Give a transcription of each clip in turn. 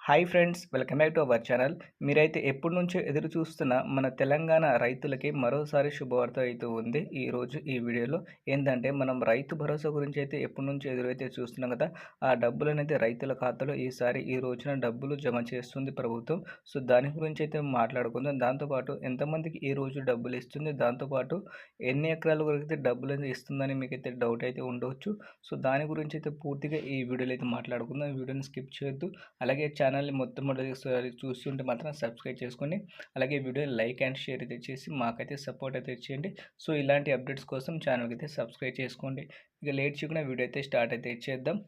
Hi friends, welcome back to our channel. మీరైతే ఎప్పటి నుంచో ఎదురు చూస్తున్న మన తెలంగాణ రైతులకి మరోసారి శుభవార్త అయితే ఉంది. ఈరోజు ఈ వీడియోలో ఏంటంటే మనం రైతు భరోసా గురించి అయితే ఎప్పటి నుంచో ఎదురైతే చూస్తున్నాం కదా. ఆ డబ్బులనైతే రైతుల ఖాతాలో ఈ రోజున డబ్బులు జమ చేస్తుంది ప్రభుత్వం. సో దాని గురించి అయితే మాట్లాడుకుందాం. దాంతోపాటు ఎంతమందికి ఈ రోజు డబ్బులు ఇస్తుంది, దాంతోపాటు ఎన్ని ఎకరాల వరకు అయితే డబ్బులు అయితే ఇస్తుందని మీకైతే డౌట్ అయితే ఉండవచ్చు. సో దాని గురించి అయితే పూర్తిగా ఈ వీడియోలో అయితే మాట్లాడుకుందాం. ఈ వీడియోని స్కిప్ చేయొద్దు. అలాగే ఛానల్ని మొట్టమొదటిసారి చూస్తుంటే మాత్రం సబ్స్క్రైబ్ చేసుకోండి. అలాగే వీడియోని లైక్ అండ్ షేర్ అయితే చేసి మాకైతే సపోర్ట్ అయితే చేయండి. సో ఇలాంటి అప్డేట్స్ కోసం ఛానల్కి అయితే సబ్స్క్రైబ్ చేసుకోండి. ఇక లేట్ చేయకుండా వీడియో అయితే స్టార్ట్ అయితే చేద్దాం.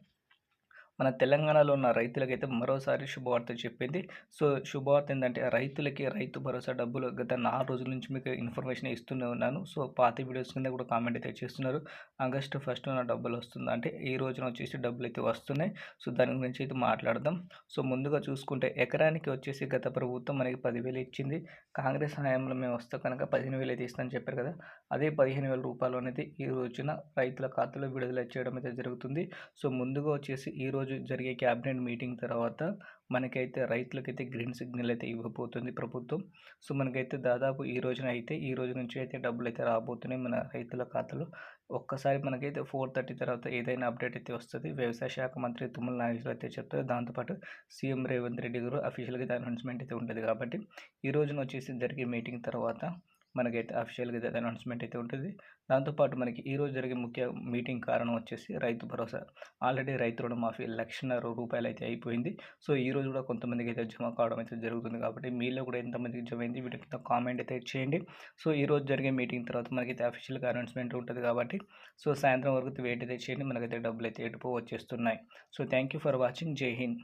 మన తెలంగాణలో ఉన్న రైతులకైతే మరోసారి శుభవార్త చెప్పింది. సో శుభవార్త ఏంటంటే రైతులకి రైతు భరోసా డబ్బులు గత 4 రోజుల నుంచి మీకు ఇన్ఫర్మేషన్ ఇస్తూనే ఉన్నాను. సో పాత వీడియోస్ కింద కూడా కామెంట్ అయితే చేస్తున్నారు. ఆగస్టు 1 నా డబ్బులు వస్తుంది అంటే ఈ రోజున వచ్చేసి డబ్బులు అయితే వస్తున్నాయి. సో దాని గురించి అయితే మాట్లాడదాం. సో ముందుగా చూసుకుంటే ఎకరానికి వచ్చేసి గత ప్రభుత్వం మనకి 10,000 ఇచ్చింది. కాంగ్రెస్ హయాంలో మేము వస్తే కనుక 15,000 అయితే ఇస్తామని చెప్పారు కదా. అదే 15,000 రూపాయలు అనేది ఈ రోజున రైతుల ఖాతాలో విడుదల చేయడం అయితే జరుగుతుంది. సో ముందుగా వచ్చేసి ఈరోజు జరిగే క్యాబినెట్ మీటింగ్ తర్వాత మనకైతే రైతులకైతే గ్రీన్ సిగ్నల్ అయితే ఇవ్వబోతుంది ప్రభుత్వం. సో మనకైతే దాదాపు ఈ రోజు నుంచి అయితే డబ్బులు అయితే రాబోతున్నాయి మన రైతుల ఖాతాలో. ఒక్కసారి మనకైతే 4:30 తర్వాత ఏదైనా అప్డేట్ అయితే వస్తుంది. వ్యవసాయ శాఖ మంత్రి తుమ్మల నాగేశ్వరరావు అయితే చెప్తారు. దాంతోపాటు సీఎం రేవంత్ రెడ్డి గారు అఫీషియల్గా అనౌన్స్మెంట్ అయితే ఉంటుంది. కాబట్టి ఈ రోజున వచ్చేసి జరిగే మీటింగ్ తర్వాత మనకైతే అఫీషియల్గా అయితే అనౌన్స్మెంట్ అయితే ఉంటుంది. దాంతోపాటు మనకి ఈరోజు జరిగే ముఖ్య మీటింగ్ కారణం వచ్చేసి రైతు భరోసా. ఆల్రెడీ రైతు రుణమాఫీ రూ. 1,00,000 అయితే అయిపోయింది. సో ఈరోజు కూడా కొంతమందికి అయితే జమ కావడం అయితే జరుగుతుంది. కాబట్టి మీలో కూడా ఎంతమందికి జమ అయింది వీటి కింద కామెంట్ అయితే చేయండి. సో ఈరోజు జరిగే మీటింగ్ తర్వాత మనకైతే అఫీషియల్గా అనౌన్స్మెంట్ ఉంటుంది. కాబట్టి సో సాయంత్రం వరకు వెయిట్ అయితే చేయండి. మనకైతే డబ్బులు అయితే ఎటుపో వచ్చేస్తున్నాయి. So thank you for watching. జై హింద్.